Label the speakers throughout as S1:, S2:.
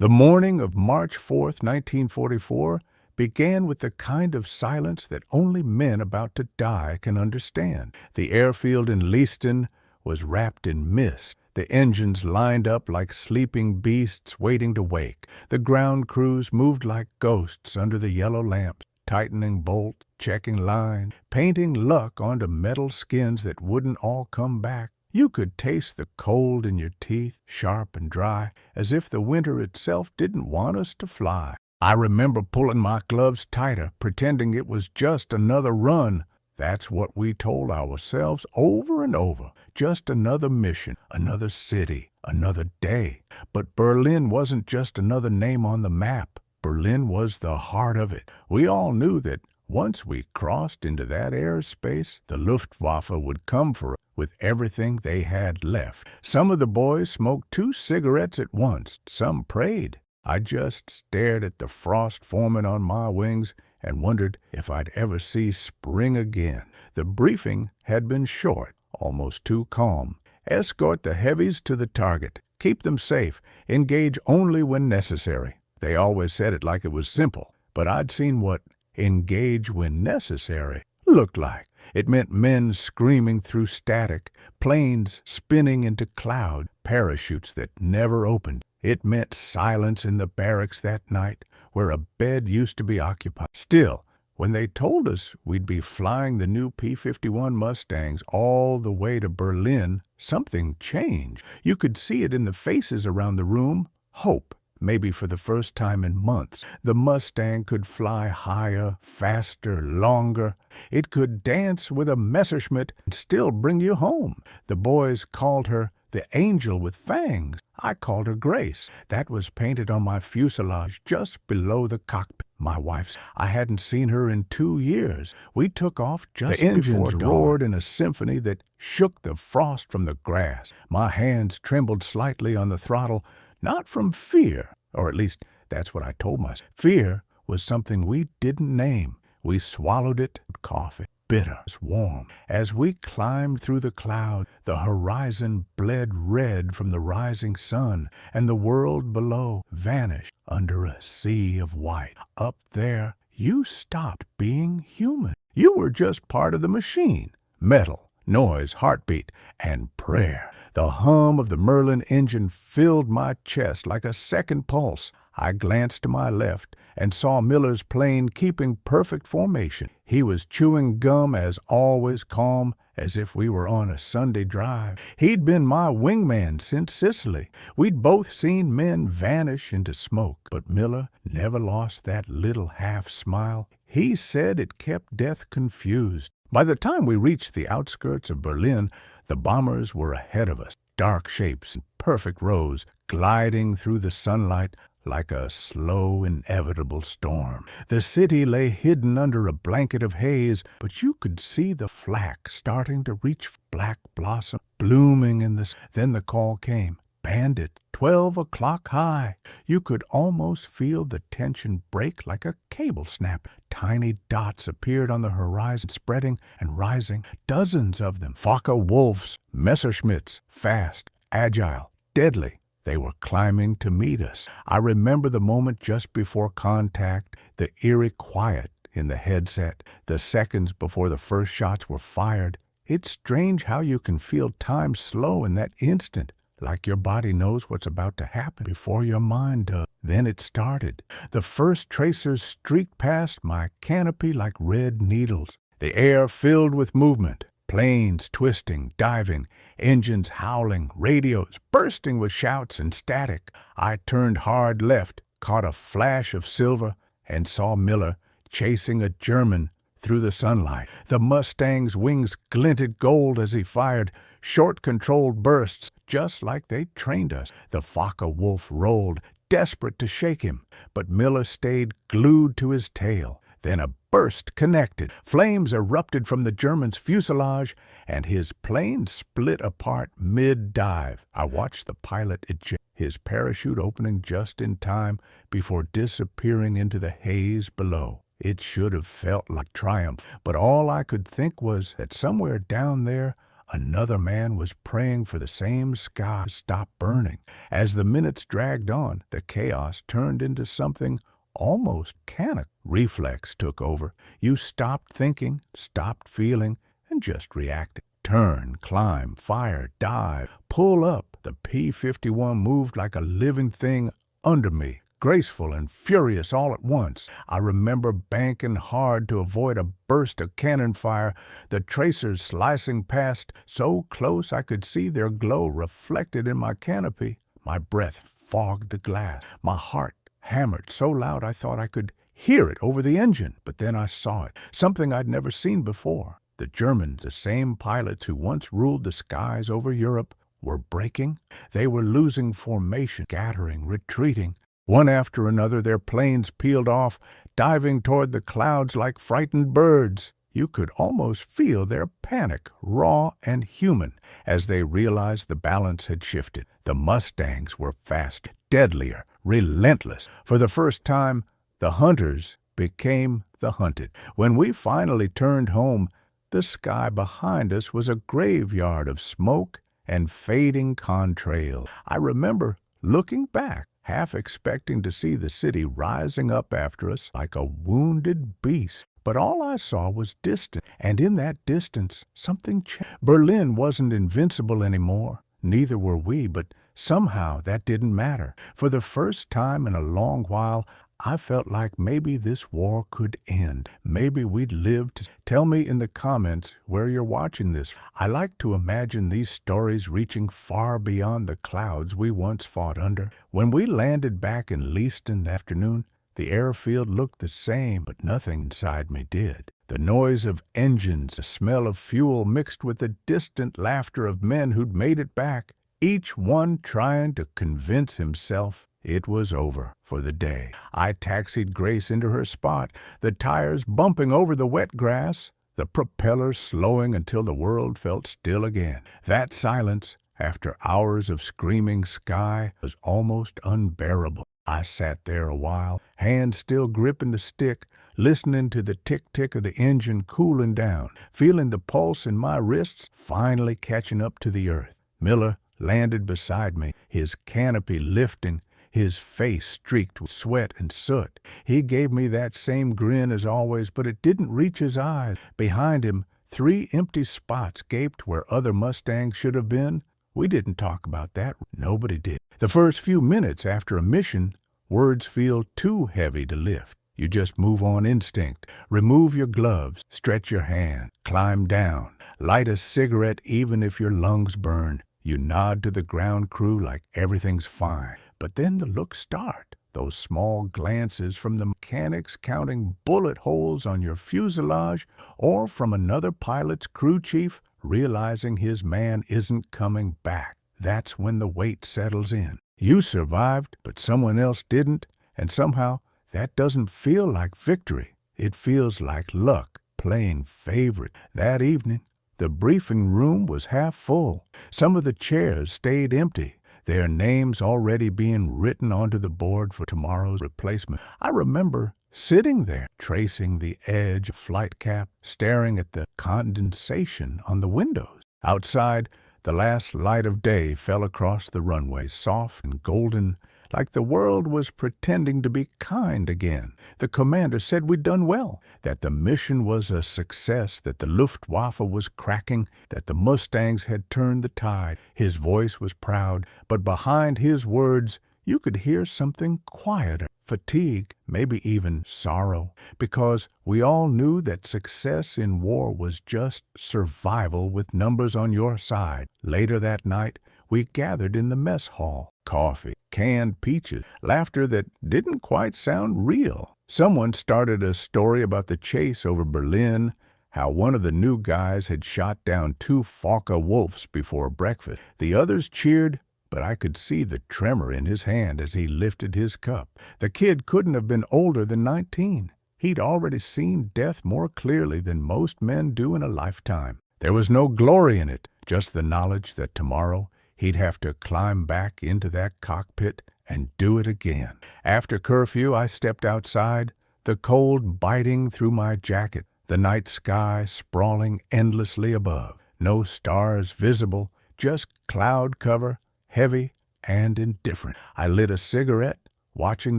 S1: The morning of March 4th, 1944, began with the kind of silence that only men about to die can understand. The airfield in Leaston was wrapped in mist. The engines lined up like sleeping beasts waiting to wake. The ground crews moved like ghosts under the yellow lamps, tightening bolts, checking lines, painting luck onto metal skins that wouldn't all come back. You could taste the cold in your teeth, sharp and dry, as if the winter itself didn't want us to fly. I remember pulling my gloves tighter, pretending it was just another run. That's what we told ourselves over and over. Just another mission, another city, another day. But Berlin wasn't just another name on the map. Berlin was the heart of it. We all knew that once we crossed into that airspace, the Luftwaffe would come for us with everything they had left. Some of the boys smoked 2 cigarettes at once. Some prayed. I just stared at the frost forming on my wings and wondered if I'd ever see spring again. The briefing had been short, almost too calm. Escort the heavies to the target. Keep them safe. Engage only when necessary. They always said it like it was simple, but I'd seen what engage when necessary looked like. It meant men screaming through static, planes spinning into cloud, parachutes that never opened. It meant silence in the barracks that night, where a bed used to be occupied. Still, when they told us we'd be flying the new P-51 Mustangs all the way to Berlin, something changed. You could see it in the faces around the room. Hope. Maybe for the first time in months, the Mustang could fly higher, faster, longer. It could dance with a Messerschmitt and still bring you home. The boys called her the Angel with Fangs. I called her Grace. That was painted on my fuselage just below the cockpit. My wife's. I hadn't seen her in 2 years. We took off just before dawn. The engines roared in a symphony that shook the frost from the grass. My hands trembled slightly on the throttle, not from fear, or at least that's what I told myself. Fear was something we didn't name. We swallowed it, coffee, bitter, warm. As we climbed through the cloud, the horizon bled red from the rising sun, and the world below vanished under a sea of white. Up there, you stopped being human. You were just part of the machine. Metal, noise, heartbeat, and prayer. The hum of the Merlin engine filled my chest like a second pulse. I glanced to my left and saw Miller's plane keeping perfect formation. He was chewing gum as always, calm as if we were on a Sunday drive. He'd been my wingman since Sicily. We'd both seen men vanish into smoke, but Miller never lost that little half smile. He said it kept death confused. By the time we reached the outskirts of Berlin, the bombers were ahead of us, dark shapes in perfect rows, gliding through the sunlight like a slow, inevitable storm. The city lay hidden under a blanket of haze, but you could see the flak starting to reach black blossom, blooming in the... Then the call came. Bandit, 12 o'clock high. You could almost feel the tension break like a cable snap. Tiny dots appeared on the horizon, spreading and rising, dozens of them. Focke-Wulfs, Messerschmitts, fast, agile, deadly. They were climbing to meet us. I remember the moment just before contact, the eerie quiet in the headset, the seconds before the first shots were fired. It's strange how you can feel time slow in that instant, like your body knows what's about to happen before your mind does. Then it started. The first tracers streaked past my canopy like red needles. The air filled with movement. Planes twisting, diving, engines howling, radios bursting with shouts and static. I turned hard left, caught a flash of silver, and saw Miller chasing a German through the sunlight. The Mustang's wings glinted gold as he fired, short controlled bursts, just like they trained us. The Focke-Wulf rolled, desperate to shake him, but Miller stayed glued to his tail. Then a burst connected. Flames erupted from the German's fuselage, and his plane split apart mid-dive. I watched the pilot eject, his parachute opening just in time before disappearing into the haze below. It should have felt like triumph, but all I could think was that somewhere down there, Another man was praying for the same sky to stop burning. As the minutes dragged on, the chaos turned into something almost mechanical. Reflex took over. You stopped thinking, stopped feeling, and just reacted. Turn, climb, fire, dive, pull up. The P-51 moved like a living thing under me, graceful and furious all at once. I remember banking hard to avoid a burst of cannon fire, the tracers slicing past so close I could see their glow reflected in my canopy. My breath fogged the glass. My heart hammered so loud I thought I could hear it over the engine. But then I saw it, something I'd never seen before. The Germans, the same pilots who once ruled the skies over Europe, were breaking. They were losing formation, scattering, retreating. One after another, their planes peeled off, diving toward the clouds like frightened birds. You could almost feel their panic, raw and human, as they realized the balance had shifted. The Mustangs were faster, deadlier, relentless. For the first time, the hunters became the hunted. When we finally turned home, the sky behind us was a graveyard of smoke and fading contrails. I remember looking back, half expecting to see the city rising up after us like a wounded beast. But all I saw was distance, and in that distance, something changed. Berlin wasn't invincible anymore. Neither were we, but somehow that didn't matter. For the first time in a long while, I felt like maybe this war could end. Maybe we'd live to tell me in the comments where you're watching this. I like to imagine these stories reaching far beyond the clouds we once fought under. When we landed back in Leiston that afternoon, the airfield looked the same, but nothing inside me did. The noise of engines, the smell of fuel mixed with the distant laughter of men who'd made it back, each one trying to convince himself it was over for the day. I taxied Grace into her spot, the tires bumping over the wet grass, the propeller slowing until the world felt still again. That silence, after hours of screaming sky, was almost unbearable. I sat there a while, hands still gripping the stick, listening to the tick-tick of the engine cooling down, feeling the pulse in my wrists finally catching up to the earth. Miller landed beside me, his canopy lifting, his face streaked with sweat and soot. He gave me that same grin as always, but it didn't reach his eyes. Behind him, 3 empty spots gaped where other Mustangs should have been. We didn't talk about that. Nobody did. The first few minutes after a mission, words feel too heavy to lift. You just move on instinct. Remove your gloves, stretch your hand, climb down, light a cigarette even if your lungs burn. You nod to the ground crew like everything's fine. But then the looks start. Those small glances from the mechanics counting bullet holes on your fuselage, or from another pilot's crew chief realizing his man isn't coming back. That's when the weight settles in. You survived, but someone else didn't, and somehow that doesn't feel like victory. It feels like luck playing favorite. That evening, the briefing room was half full. Some of the chairs stayed empty, their names already being written onto the board for tomorrow's replacement. I remember sitting there, tracing the edge of flight cap, staring at the condensation on the windows. Outside, the last light of day fell across the runway, soft and golden, like the world was pretending to be kind again. The commander said we'd done well, that the mission was a success, that the Luftwaffe was cracking, that the Mustangs had turned the tide. His voice was proud, but behind his words you could hear something quieter, fatigue, maybe even sorrow, because we all knew that success in war was just survival with numbers on your side. Later that night, we gathered in the mess hall. Coffee, canned peaches, laughter that didn't quite sound real. Someone started a story about the chase over Berlin, how one of the new guys had shot down 2 Focke Wolves before breakfast. The others cheered, but I could see the tremor in his hand as he lifted his cup. The kid couldn't have been older than 19. He'd already seen death more clearly than most men do in a lifetime. There was no glory in it, just the knowledge that tomorrow he'd have to climb back into that cockpit and do it again. After curfew, I stepped outside, the cold biting through my jacket, the night sky sprawling endlessly above. No stars visible, just cloud cover, heavy and indifferent. I lit a cigarette, watching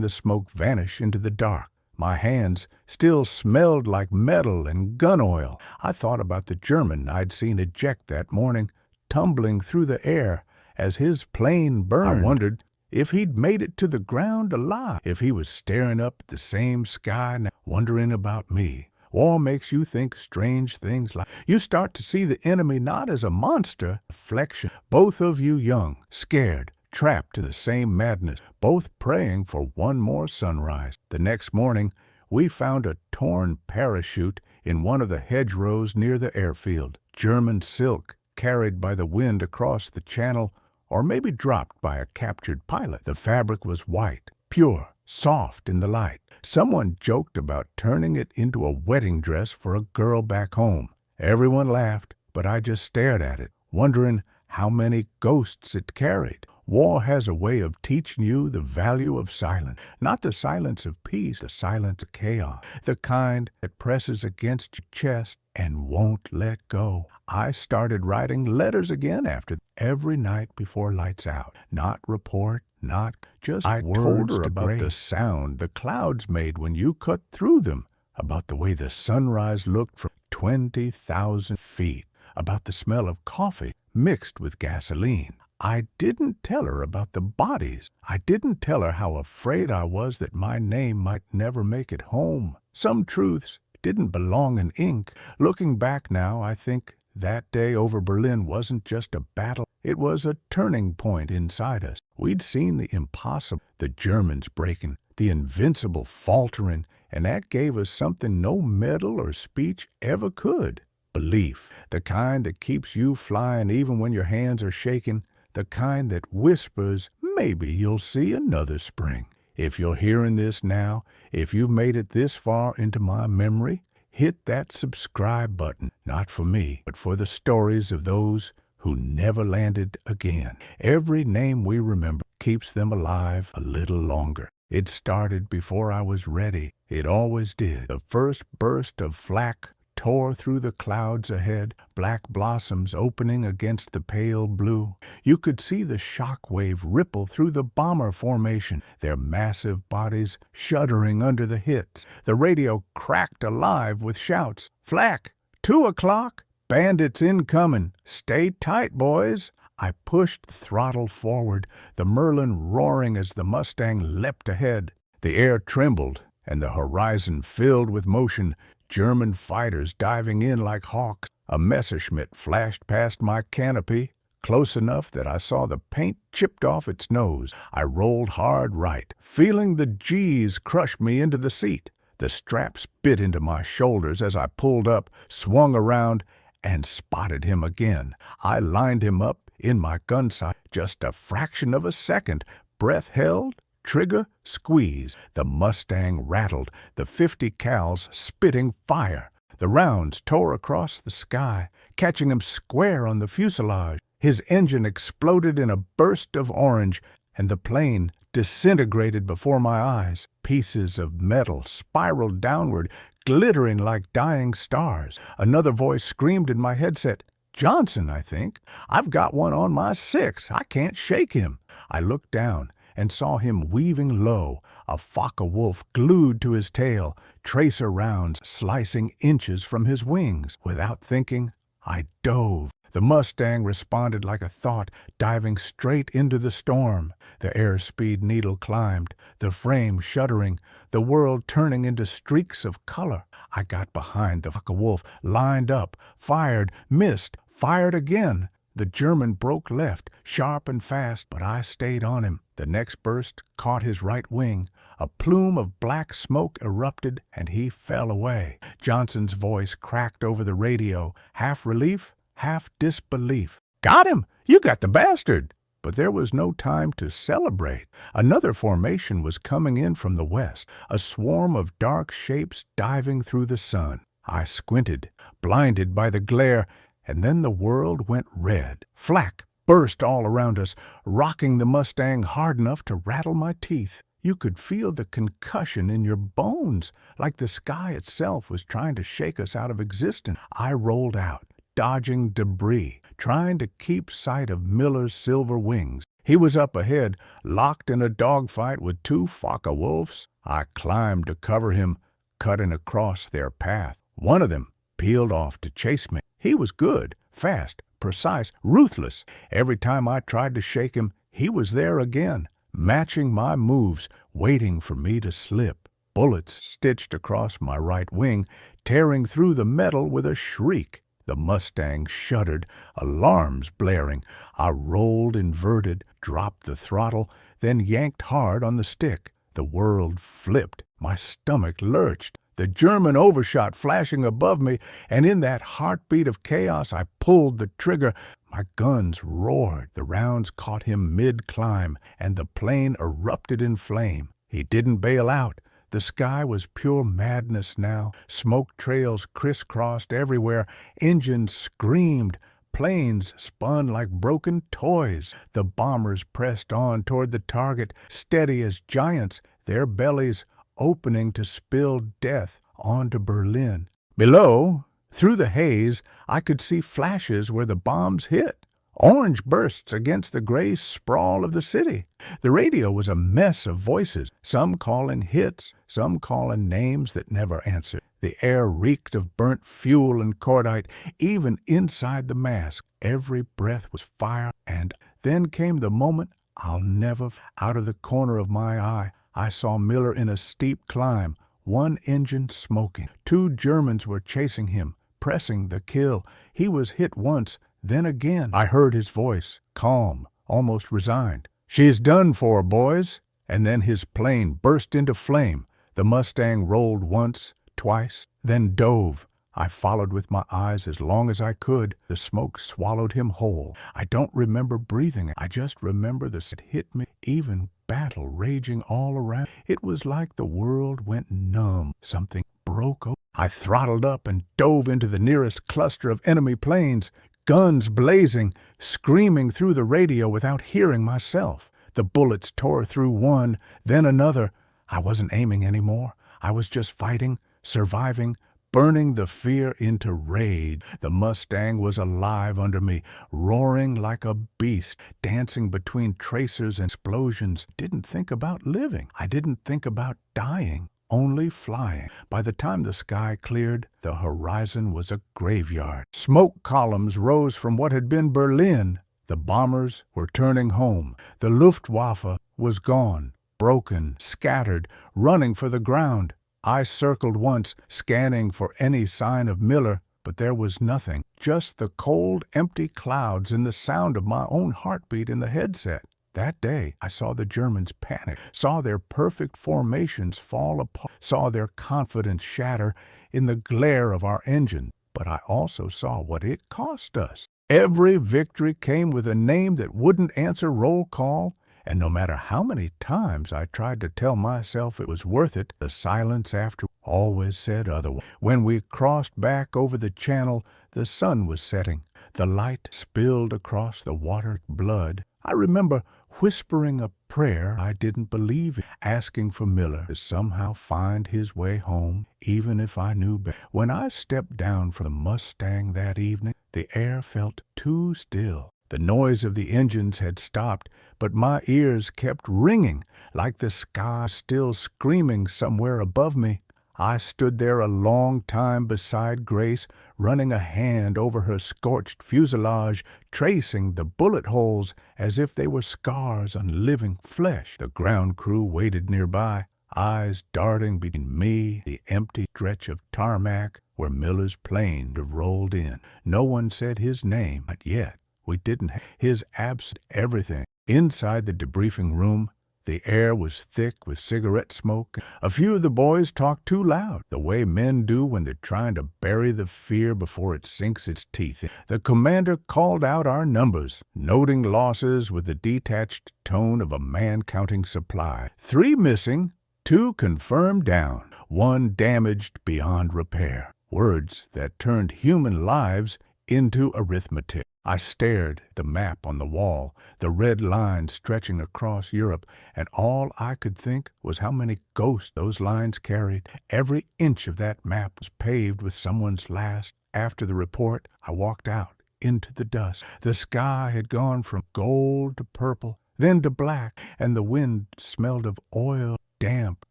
S1: the smoke vanish into the dark. My hands still smelled like metal and gun oil. I thought about the German I'd seen eject that morning, tumbling through the air as his plane burned. I wondered if he'd made it to the ground alive, if he was staring up at the same sky now, wondering about me. War makes you think strange things. Like you start to see the enemy not as a monster, reflection. Both of you young, scared, trapped in the same madness, both praying for one more sunrise. The next morning, we found a torn parachute in one of the hedgerows near the airfield. German silk, carried by the wind across the channel, or maybe dropped by a captured pilot. The fabric was white, pure, soft in the light. Someone joked about turning it into a wedding dress for a girl back home. Everyone laughed, but I just stared at it, wondering how many ghosts it carried. War has a way of teaching you the value of silence. Not the silence of peace, the silence of chaos. The kind that presses against your chest and won't let go. I started writing letters again after every night before lights out. Not report, not just I told her about the sound the clouds made when you cut through them, about the way the sunrise looked from 20,000 feet, about the smell of coffee mixed with gasoline. I didn't tell her about the bodies. I didn't tell her how afraid I was that my name might never make it home. Some truths didn't belong in ink. Looking back now, I think that day over Berlin wasn't just a battle. It was a turning point inside us. We'd seen the impossible, the Germans breaking, the invincible faltering, and that gave us something no medal or speech ever could. Belief, the kind that keeps you flying even when your hands are shaking, the kind that whispers, maybe you'll see another spring. If you're hearing this now, if you've made it this far into my memory, hit that subscribe button, not for me, but for the stories of those who never landed again. Every name we remember keeps them alive a little longer. It started before I was ready. It always did. The first burst of flak tore through the clouds ahead, black blossoms opening against the pale blue. You could see the shock wave ripple through the bomber formation, their massive bodies shuddering under the hits. The radio cracked alive with shouts. Flak! 2 o'clock! Bandits incoming! Stay tight, boys! I pushed the throttle forward, the Merlin roaring as the Mustang leapt ahead. The air trembled, and the horizon filled with motion. German fighters diving in like hawks. A Messerschmitt flashed past my canopy, close enough that I saw the paint chipped off its nose. I rolled hard right, feeling the G's crush me into the seat. The straps bit into my shoulders as I pulled up, swung around, and spotted him again. I lined him up in my gun sight just a fraction of a second. Breath held, trigger squeeze. The Mustang rattled, the 50 cals spitting fire. The rounds tore across the sky, catching him square on the fuselage. His engine exploded in a burst of orange, and the plane disintegrated before my eyes. Pieces of metal spiraled downward, glittering like dying stars. Another voice screamed in my headset. Johnson, I think. I've got one on my 6. I can't shake him. I looked down and saw him weaving low, a Focke-Wulf glued to his tail, tracer rounds slicing inches from his wings. Without thinking, I dove. The Mustang responded like a thought, diving straight into the storm. The airspeed needle climbed, the frame shuddering, the world turning into streaks of color. I got behind the Focke-Wulf, lined up, fired, missed, fired again. The German broke left, sharp and fast, but I stayed on him. The next burst caught his right wing. A plume of black smoke erupted, and he fell away. Johnson's voice cracked over the radio, half relief, half disbelief. Got him! You got the bastard! But there was no time to celebrate. Another formation was coming in from the west, a swarm of dark shapes diving through the sun. I squinted, blinded by the glare, and then the world went red. Flak burst all around us, rocking the Mustang hard enough to rattle my teeth. You could feel the concussion in your bones, like the sky itself was trying to shake us out of existence. I rolled out, dodging debris, trying to keep sight of Miller's silver wings. He was up ahead, locked in a dogfight with two Focke wolves. I climbed to cover him, cutting across their path. One of them peeled off to chase me. He was good, fast, precise, ruthless. Every time I tried to shake him, he was there again, matching my moves, waiting for me to slip. Bullets stitched across my right wing, tearing through the metal with a shriek. The Mustang shuddered, alarms blaring. I rolled inverted, dropped the throttle, then yanked hard on the stick. The world flipped. My stomach lurched. The German overshot flashing above me, and in that heartbeat of chaos I pulled the trigger. My guns roared. The rounds caught him mid-climb, and the plane erupted in flame. He didn't bail out. The sky was pure madness now. Smoke trails crisscrossed everywhere. Engines screamed. Planes spun like broken toys. The bombers pressed on toward the target, steady as giants, their bellies opening to spill death onto Berlin. Below, through the haze, I could see flashes where the bombs hit. Orange bursts against the gray sprawl of the city. The radio was a mess of voices, some calling hits, some calling names that never answered. The air reeked of burnt fuel and cordite, even inside the mask. Every breath was fire, and then came the moment I'll never. Out of the corner of my eye, I saw Miller in a steep climb, one engine smoking. Two Germans were chasing him, pressing the kill. He was hit once, then again. I heard his voice, calm, almost resigned. "She's done for, boys." And then his plane burst into flame. The Mustang rolled once, twice, then dove. I followed with my eyes as long as I could. The smoke swallowed him whole. I don't remember breathing. I just remember it hit me, even battle raging all around. It was like the world went numb. Something broke open. I throttled up and dove into the nearest cluster of enemy planes, guns blazing, screaming through the radio without hearing myself. The bullets tore through one, then another. I wasn't aiming anymore. I was just fighting, surviving, burning the fear into rage. The Mustang was alive under me, roaring like a beast, dancing between tracers and explosions. Didn't think about living. I didn't think about dying, only flying. By the time the sky cleared, the horizon was a graveyard. Smoke columns rose from what had been Berlin. The bombers were turning home. The Luftwaffe was gone, broken, scattered, running for the ground. I circled once, scanning for any sign of Miller, but there was nothing. Just the cold, empty clouds and the sound of my own heartbeat in the headset. That day, I saw the Germans panic, saw their perfect formations fall apart, saw their confidence shatter in the glare of our engine. But I also saw what it cost us. Every victory came with a name that wouldn't answer roll call, and no matter how many times I tried to tell myself it was worth it, the silence after always said otherwise. When we crossed back over the channel, the sun was setting. The light spilled across the water blood. I remember whispering a prayer I didn't believe in, asking for Miller to somehow find his way home, even if I knew better. When I stepped down from the Mustang that evening, the air felt too still. The noise of the engines had stopped, but my ears kept ringing, like the sky still screaming somewhere above me. I stood there a long time beside Grace, running a hand over her scorched fuselage, tracing the bullet holes as if they were scars on living flesh. The ground crew waited nearby, eyes darting between me, the empty stretch of tarmac where Miller's plane had rolled in. No one said his name, not yet. We didn't have his absent everything. Inside the debriefing room, the air was thick with cigarette smoke. A few of the boys talked too loud, the way men do when they're trying to bury the fear before it sinks its teeth in. The commander called out our numbers, noting losses with the detached tone of a man counting supply. 3 missing, 2 confirmed down, 1 damaged beyond repair. Words that turned human lives into arithmetic. I stared at the map on the wall, the red lines stretching across Europe, and all I could think was how many ghosts those lines carried. Every inch of that map was paved with someone's last After the report, I walked out into the dusk. The sky had gone from gold to purple, then to black, and the wind smelled of oil damp.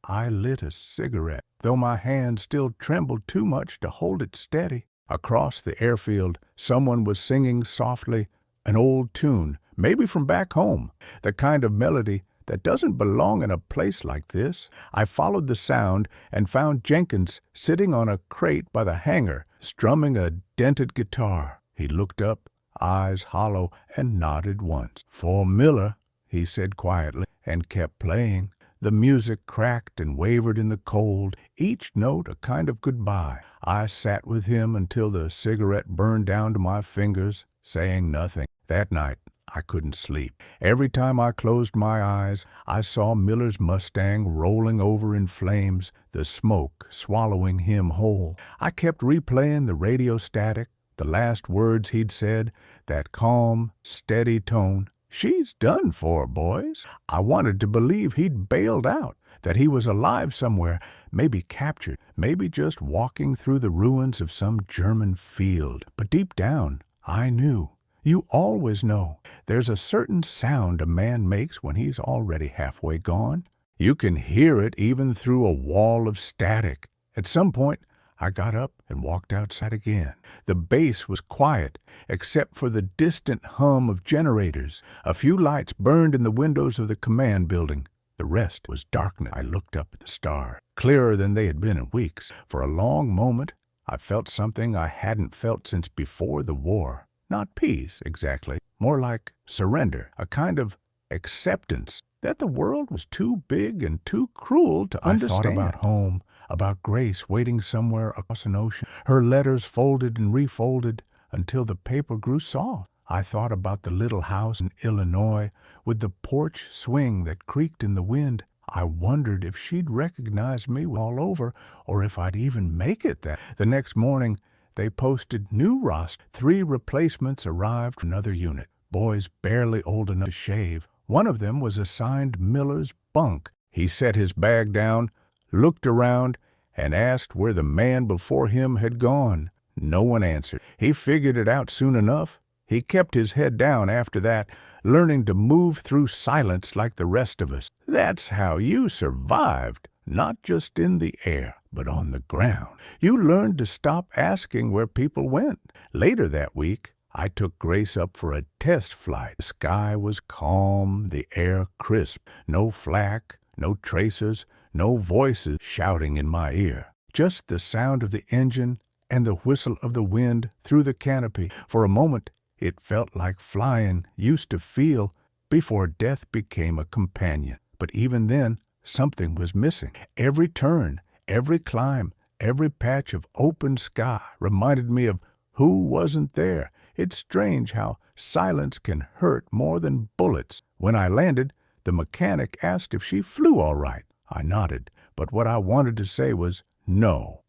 S1: I lit a cigarette, though my hand still trembled too much to hold it steady. Across the airfield, someone was singing softly an old tune, maybe from back home, the kind of melody that doesn't belong in a place like this. I followed the sound and found Jenkins sitting on a crate by the hangar, strumming a dented guitar. He looked up, eyes hollow, and nodded once. "For Miller," he said quietly, and kept playing. The music cracked and wavered in the cold, each note a kind of goodbye. I sat with him until the cigarette burned down to my fingers, saying nothing. That night, I couldn't sleep. Every time I closed my eyes, I saw Miller's Mustang rolling over in flames, the smoke swallowing him whole. I kept replaying the radio static, the last words he'd said, that calm, steady tone. "She's done for, boys." I wanted to believe he'd bailed out, that he was alive somewhere, maybe captured, maybe just walking through the ruins of some German field. But deep down, I knew. You always know. There's a certain sound a man makes when he's already halfway gone. You can hear it even through a wall of static. At some point, I got up and walked outside again. The base was quiet, except for the distant hum of generators. A few lights burned in the windows of the command building. The rest was darkness. I looked up at the stars, clearer than they had been in weeks. For a long moment, I felt something I hadn't felt since before the war. Not peace, exactly. More like surrender, a kind of acceptance that the world was too big and too cruel to understand. I thought about home, about Grace waiting somewhere across an ocean, her letters folded and refolded until the paper grew soft. I thought about the little house in Illinois with the porch swing that creaked in the wind. I wondered if she'd recognize me all over, or if I'd even make it that. The next morning, they posted new roster. 3 replacements arrived from another unit, boys barely old enough to shave. One of them was assigned Miller's bunk. He set his bag down, looked around, and asked where the man before him had gone. No one answered. He figured it out soon enough. He kept his head down after that, learning to move through silence like the rest of us. That's how you survived, not just in the air, but on the ground. You learned to stop asking where people went. Later that week, I took Grace up for a test flight. The sky was calm, the air crisp. No flak, no tracers, no voices shouting in my ear. Just the sound of the engine and the whistle of the wind through the canopy. For a moment, it felt like flying used to feel before death became a companion. But even then, something was missing. Every turn, every climb, every patch of open sky reminded me of who wasn't there. It's strange how silence can hurt more than bullets. When I landed, the mechanic asked if she flew all right. I nodded, but what I wanted to say was no,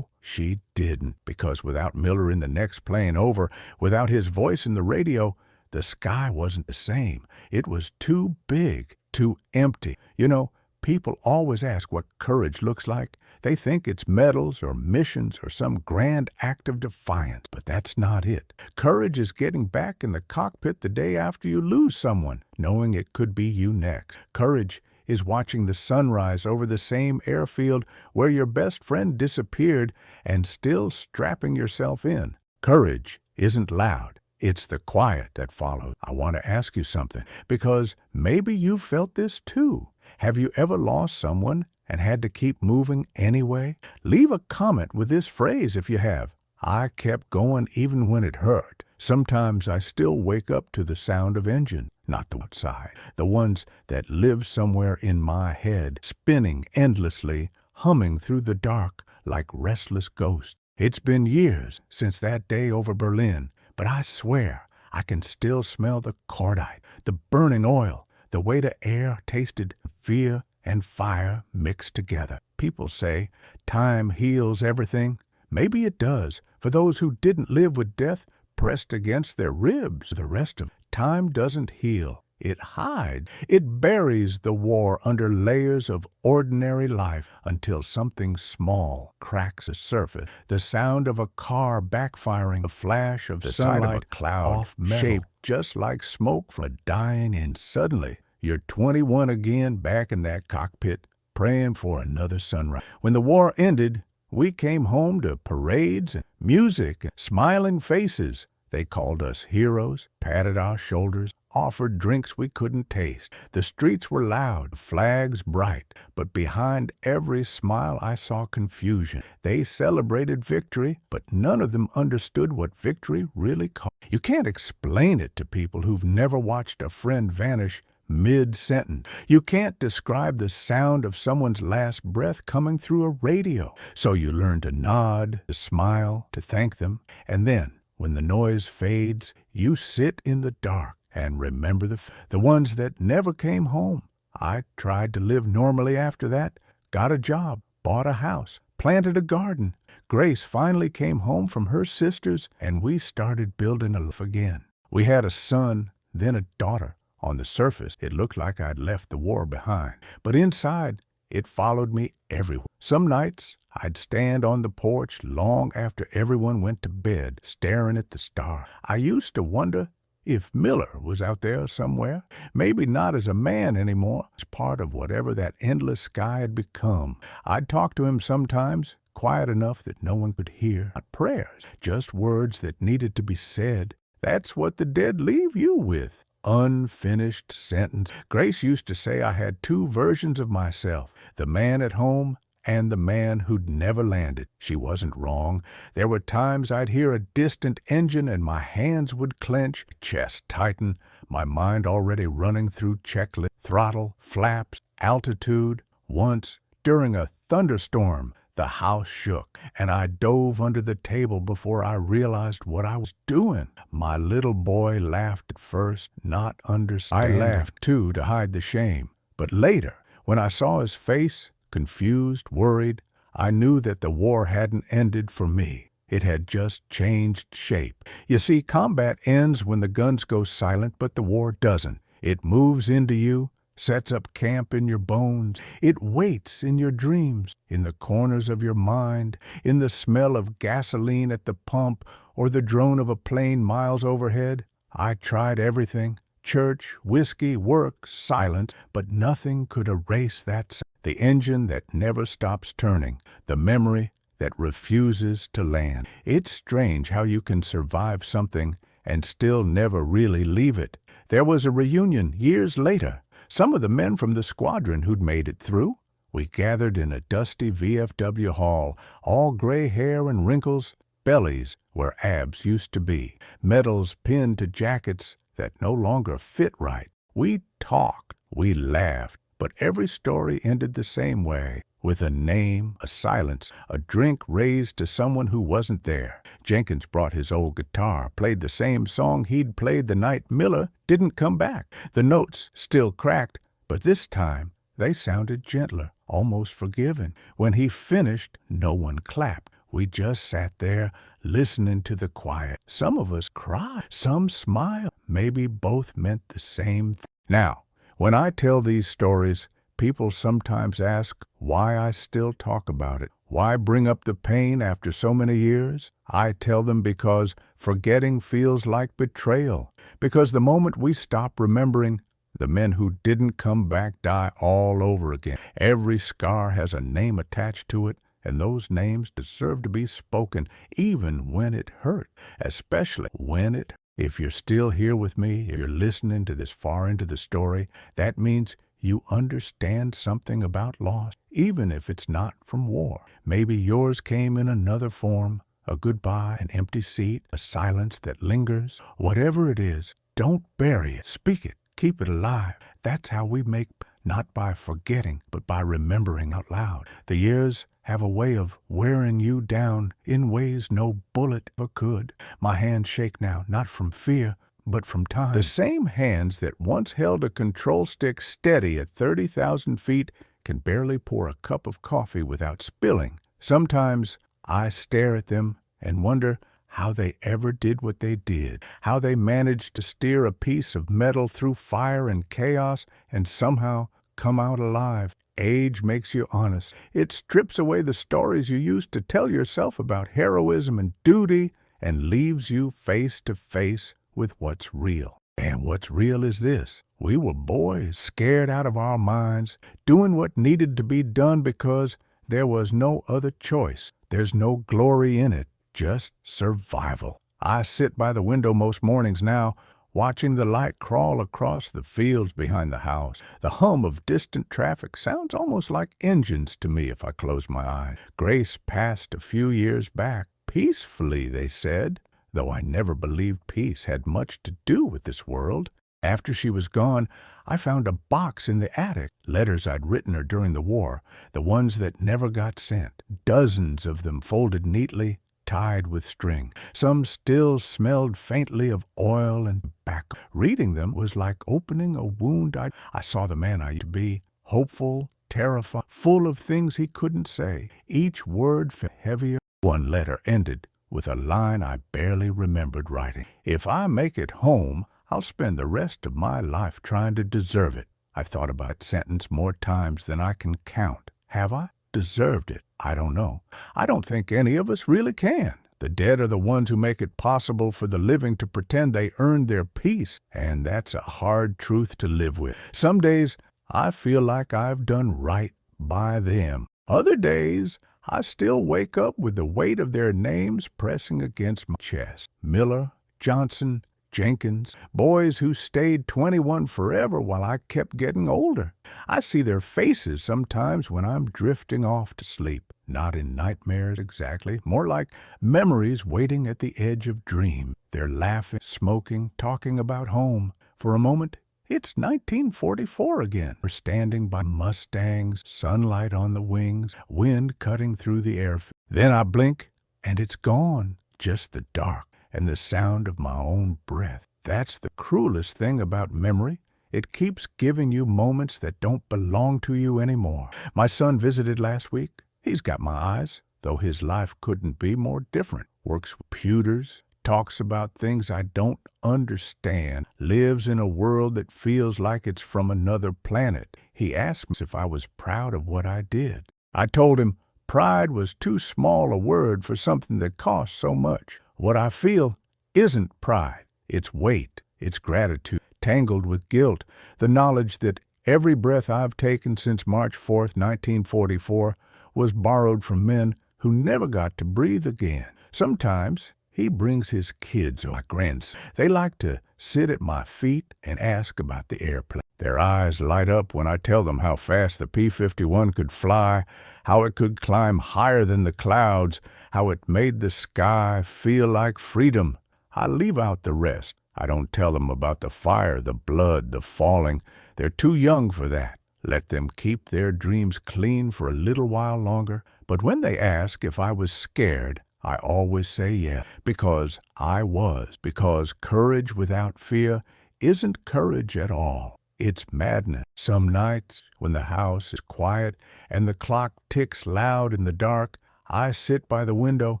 S1: she didn't, because without Miller in the next plane over, without his voice in the radio, the sky wasn't the same. It was too big, too empty. You know, people always ask what courage looks like. They think it's medals or missions or some grand act of defiance, but that's not it. Courage is getting back in the cockpit the day after you lose someone, knowing it could be you next. Courage is watching the sunrise over the same airfield where your best friend disappeared and still strapping yourself in. Courage isn't loud. It's the quiet that follows. I want to ask you something, because maybe you've felt this too. Have you ever lost someone and had to keep moving anyway? Leave a comment with this phrase if you have. I kept going even when it hurt. Sometimes I still wake up to the sound of engine, not the outside, the ones that live somewhere in my head, spinning endlessly, humming through the dark like restless ghosts. It's been years since that day over Berlin, but I swear I can still smell the cordite, the burning oil, the way the air tasted fear and fire mixed together. People say time heals everything. Maybe it does for those who didn't live with death pressed against their ribs. The rest of time doesn't heal. It hides. It buries the war under layers of ordinary life until something small cracks the surface. The sound of a car backfiring, a flash of sunlight, of a cloud off shaped just like smoke from a dying engine. Suddenly, you're 21 again, back in that cockpit, praying for another sunrise. When the war ended, we came home to parades and music and smiling faces. They called us heroes, patted our shoulders, offered drinks we couldn't taste. The streets were loud, flags bright, but behind every smile I saw confusion. They celebrated victory, but none of them understood what victory really cost. You can't explain it to people who've never watched a friend vanish mid-sentence. You can't describe the sound of someone's last breath coming through a radio. So you learn to nod, to smile, to thank them, and then, when the noise fades, you sit in the dark and remember the ones that never came home. I tried to live normally after that, got a job, bought a house, planted a garden. Grace finally came home from her sisters, and we started building a life again. We had a son, then a daughter. On the surface, it looked like I'd left the war behind, but inside, it followed me everywhere. Some nights, I'd stand on the porch long after everyone went to bed, staring at the stars. I used to wonder if Miller was out there somewhere, maybe not as a man anymore, as part of whatever that endless sky had become. I'd talk to him sometimes, quiet enough that no one could hear. Not prayers, just words that needed to be said. That's what the dead leave you with. Unfinished sentence. Grace used to say I had two versions of myself, the man at home and the man who'd never landed. She wasn't wrong. There were times I'd hear a distant engine and my hands would clench, chest tighten, my mind already running through checklist, throttle, flaps, altitude. Once, during a thunderstorm, the house shook, and I dove under the table before I realized what I was doing. My little boy laughed at first, not understanding. I laughed, too, to hide the shame. But later, when I saw his face, confused, worried, I knew that the war hadn't ended for me. It had just changed shape. You see, combat ends when the guns go silent, but the war doesn't. It moves into you, sets up camp in your bones. It waits in your dreams, in the corners of your mind, in the smell of gasoline at the pump or the drone of a plane miles overhead. I tried everything, church, whiskey, work, silence, but nothing could erase that. The engine that never stops turning, the memory that refuses to land. It's strange how you can survive something and still never really leave it. There was a reunion years later. Some of the men from the squadron who'd made it through. We gathered in a dusty VFW hall, all gray hair and wrinkles, bellies where abs used to be, medals pinned to jackets that no longer fit right. We talked, we laughed, but every story ended the same way, with a name, a silence, a drink raised to someone who wasn't there. Jenkins brought his old guitar, played the same song he'd played the night Miller didn't come back. The notes still cracked, but this time they sounded gentler, almost forgiving. When he finished, no one clapped. We just sat there, listening to the quiet. Some of us cried, some smiled. Maybe both meant the same thing. Now, when I tell these stories, people sometimes ask why I still talk about it. Why bring up the pain after so many years? I tell them because forgetting feels like betrayal. Because the moment we stop remembering, the men who didn't come back die all over again. Every scar has a name attached to it, and those names deserve to be spoken, even when it hurt, especially when it hurt. If you're still here with me, if you're listening to this far into the story, that means you understand something about loss, even if it's not from war. Maybe yours came in another form, a goodbye, an empty seat, a silence that lingers. Whatever it is, don't bury it. Speak it. Keep it alive. That's how we make, not by forgetting, but by remembering out loud. The years have a way of wearing you down in ways no bullet ever could. My hands shake now, not from fear, but from time. The same hands that once held a control stick steady at 30,000 feet can barely pour a cup of coffee without spilling. Sometimes I stare at them and wonder how they ever did what they did, how they managed to steer a piece of metal through fire and chaos and somehow come out alive. Age makes you honest. It strips away the stories you used to tell yourself about heroism and duty and leaves you face to face with what's real. And what's real is this. We were boys, scared out of our minds, doing what needed to be done because there was no other choice. There's no glory in it, just survival. I sit by the window most mornings now, watching the light crawl across the fields behind the house. The hum of distant traffic sounds almost like engines to me if I close my eyes. Grace passed a few years back, peacefully, they said, though I never believed peace had much to do with this world. After she was gone, I found a box in the attic, letters I'd written her during the war, the ones that never got sent, dozens of them folded neatly, tied with string. Some still smelled faintly of oil and tobacco. Reading them was like opening a wound. I saw the man I used to be, hopeful, terrified, full of things he couldn't say. Each word felt heavier. One letter ended with a line I barely remembered writing. If I make it home, I'll spend the rest of my life trying to deserve it. I've thought about that sentence more times than I can count. Have I deserved it? I don't know. I don't think any of us really can. The dead are the ones who make it possible for the living to pretend they earned their peace, and that's a hard truth to live with. Some days, I feel like I've done right by them. Other days, I still wake up with the weight of their names pressing against my chest. Miller, Johnson, Jenkins, boys who stayed 21 forever while I kept getting older. I see their faces sometimes when I'm drifting off to sleep. Not in nightmares exactly, more like memories waiting at the edge of dream. They're laughing, smoking, talking about home. For a moment, it's 1944 again. We're standing by Mustangs, sunlight on the wings, wind cutting through the airfield. Then I blink, and it's gone, just the dark and the sound of my own breath. That's the cruelest thing about memory. It keeps giving you moments that don't belong to you anymore. My son visited last week. He's got my eyes, though his life couldn't be more different. Works with computers, talks about things I don't understand, lives in a world that feels like it's from another planet. He asked me if I was proud of what I did. I told him pride was too small a word for something that costs so much. What I feel isn't pride. It's weight, it's gratitude, tangled with guilt, the knowledge that every breath I've taken since March 4th, 1944, was borrowed from men who never got to breathe again. Sometimes he brings his kids or my grandsons. They like to sit at my feet and ask about the airplane. Their eyes light up when I tell them how fast the P-51 could fly, how it could climb higher than the clouds, how it made the sky feel like freedom. I leave out the rest. I don't tell them about the fire, the blood, the falling. They're too young for that. Let them keep their dreams clean for a little while longer. But when they ask if I was scared, I always say yes, because I was. Because courage without fear isn't courage at all. It's madness. Some nights, when the house is quiet and the clock ticks loud in the dark, I sit by the window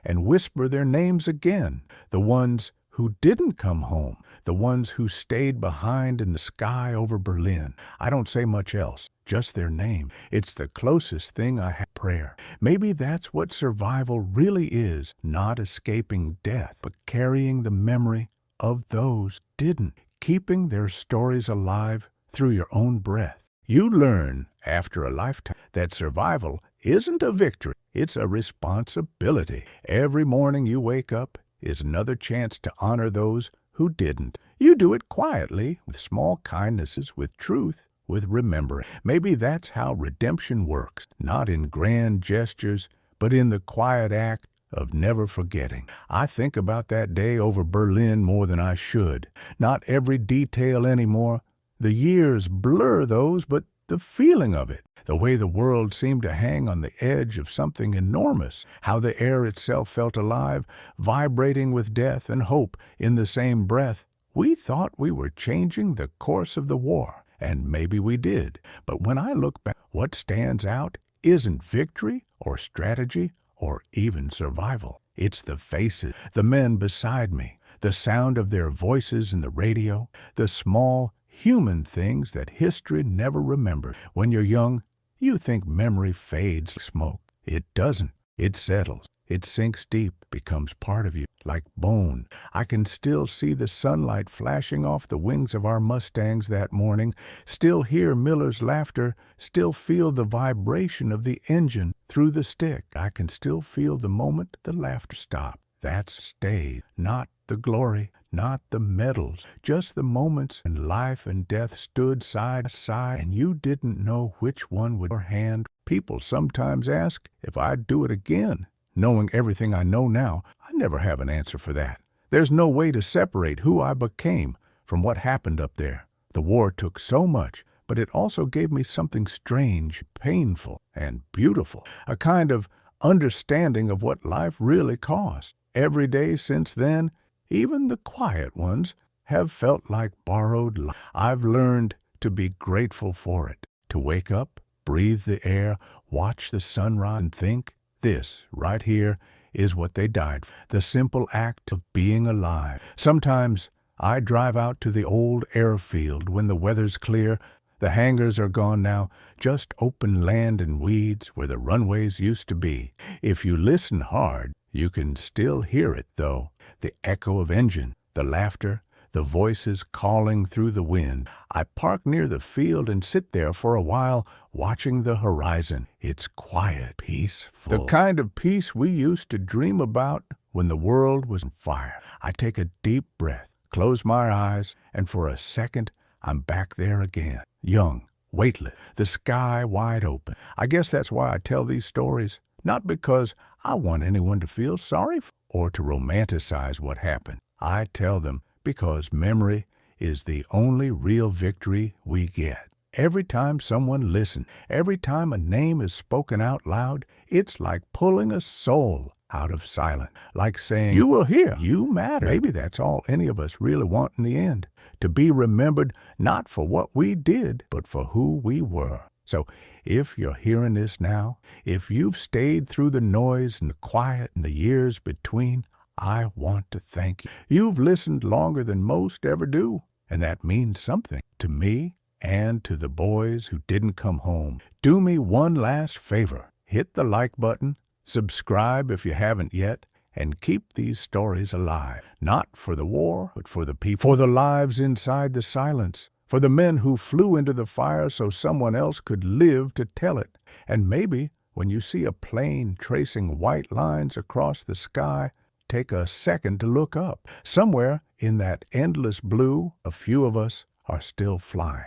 S1: and whisper their names again, the ones who didn't come home, the ones who stayed behind in the sky over Berlin. I don't say much else, just their name. It's the closest thing I have to prayer. Maybe that's what survival really is, not escaping death, but carrying the memory of those who didn't, keeping their stories alive through your own breath. You learn after a lifetime that survival isn't a victory, it's a responsibility. Every morning you wake up is another chance to honor those who didn't. You do it quietly, with small kindnesses, with truth, with remembering. Maybe that's how redemption works, not in grand gestures, but in the quiet act of never forgetting. I think about that day over Berlin more than I should. Not every detail anymore. The years blur those, but the feeling of it, the way the world seemed to hang on the edge of something enormous, how the air itself felt alive, vibrating with death and hope in the same breath. We thought we were changing the course of the war, and maybe we did. But when I look back, what stands out isn't victory or strategy or even survival. It's the faces, the men beside me, the sound of their voices in the radio, the small human things that history never remembers. When you're young, you think memory fades like smoke. It doesn't. It settles. It sinks deep, becomes part of you, like bone. I can still see the sunlight flashing off the wings of our Mustangs that morning, still hear Miller's laughter, still feel the vibration of the engine through the stick. I can still feel the moment the laughter stopped. That's stayed, not the glory, not the medals, just the moments when life and death stood side by side and you didn't know which one would your hand. People sometimes ask if I'd do it again. Knowing everything I know now, I never have an answer for that. There's no way to separate who I became from what happened up there. The war took so much, but it also gave me something strange, painful, and beautiful, a kind of understanding of what life really cost. Every day since then, even the quiet ones, have felt like borrowed life. I've learned to be grateful for it, to wake up, breathe the air, watch the sunrise, and think, this, right here, is what they died for. The simple act of being alive. Sometimes I drive out to the old airfield when the weather's clear. The hangars are gone now, just open land and weeds where the runways used to be. If you listen hard, you can still hear it, though. The echo of engine, the laughter, the voices calling through the wind. I park near the field and sit there for a while, watching the horizon. It's quiet, peaceful. The kind of peace we used to dream about when the world was on fire. I take a deep breath, close my eyes, and for a second, I'm back there again. Young, weightless, the sky wide open. I guess that's why I tell these stories. Not because I want anyone to feel sorry or to romanticize what happened. I tell them because memory is the only real victory we get. Every time someone listens, every time a name is spoken out loud, it's like pulling a soul out of silence, like saying, you were here, you matter. Maybe that's all any of us really want in the end, to be remembered not for what we did, but for who we were. So if you're hearing this now, if you've stayed through the noise and the quiet and the years between, I want to thank you. You've listened longer than most ever do, and that means something to me and to the boys who didn't come home. Do me one last favor. Hit the like button, subscribe if you haven't yet, and keep these stories alive. Not for the war, but for the people, for the lives inside the silence, for the men who flew into the fire so someone else could live to tell it. And maybe when you see a plane tracing white lines across the sky, take a second to look up. Somewhere in that endless blue, a few of us are still flying.